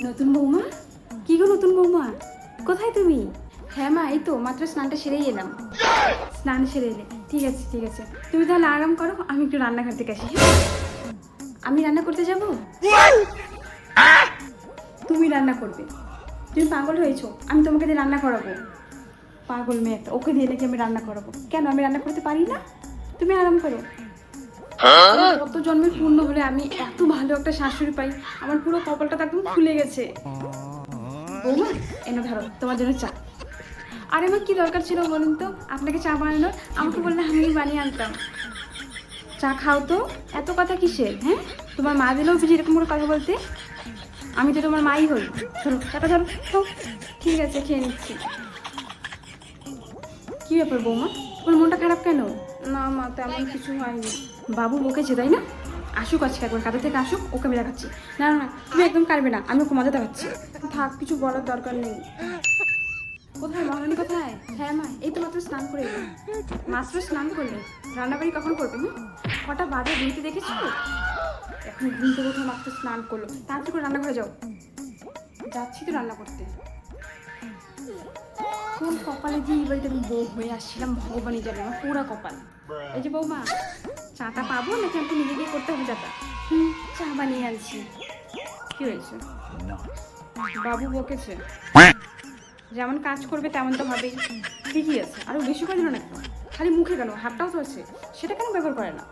নতুন বৌমা? কি গো নতুন বৌমা, কোথায় তুমি? হ্যাঁ মা, এই তো মাত্র স্নানটা সেরেই এলাম। স্নান সেরে এলে? ঠিক আছে ঠিক আছে, তুমি তাহলে আরাম করো, আমি একটু রান্নাঘর থেকে আসি। আমি রান্না করতে যাব? তুমি রান্না করবে? তুমি পাগল হয়েছো? আমি তোমাকে দিয়ে রান্না করাবো? পাগল মেয়ে একটা, ওকে দিয়ে নাকি আমি রান্না করাবো? কেন, আমি রান্না করতে পারি না? তুমি আরাম করো। কত জন্মের পূর্ণ হলে আমি এত ভালো একটা শাশুড়ি পাই, আমার পুরো কপালটা তো একদম খুলে গেছে। বৌমা, এনে ধরো তোমার জন্য চা। আরে আমার কি দরকার ছিল বলুন তো আপনাকে চা বানানোর? আমাকে বললে আমি বানিয়ে আনতাম। চা খাও তো, এত কথা কিসের? হ্যাঁ, তোমার মা দিলেও বুঝি এরকম করে কথা বলতে? আমি তো তোমার মাই হই। ধরো চাটা, ধরো খাও। ঠিক আছে, খেয়ে নিচ্ছি। কি ব্যাপার বৌমা, তোমার মনটা খারাপ কেন? না মা, তেমন কিছু হয়নি। বাবু বকেছে তাই না? আসুক আজকে একবার, কাঁদা থেকে আসুক, ওকে আমি দেখাচ্ছি। না না না, তুমি একদম কাঁদবে না, আমি ওকে মজা দেখাচ্ছি। থাক, কিছু বলার দরকার নেই। কোথায় মহারানী, কোথায়? হ্যাঁ মা, এই তো মাত্র স্নান করে এলাম। মাত্র স্নান করলে? রান্নাবাড়ি কখন করবে? কটা বাজে ঘুরতে দেখেছো? এখন ঘুম থেকে উঠে মাত্র স্নান করলো, তাড়াতাড়ি করে রান্নাঘরে যাও। যাচ্ছি তো রান্না করতে। কোন কপালে যে এই বাড়িতে আমি বউ হয়ে আসছিলাম ভগবানই জানে, আমার পুরা কপাল। এই যে বৌমা, চাটা পাবো নাকি আমাকে নিজে গিয়ে করতে হবে চাটা? চা বানিয়ে আনছি। কি হয়েছে? বাবু বকেছে, যেমন কাজ করবে তেমন তো হবেই। ঠিকই আছে, আরো বেশি করে দিল না কেন? খালি মুখে কেন, হাতটাও তো আছে, সেটা কেন ব্যবহার করে না?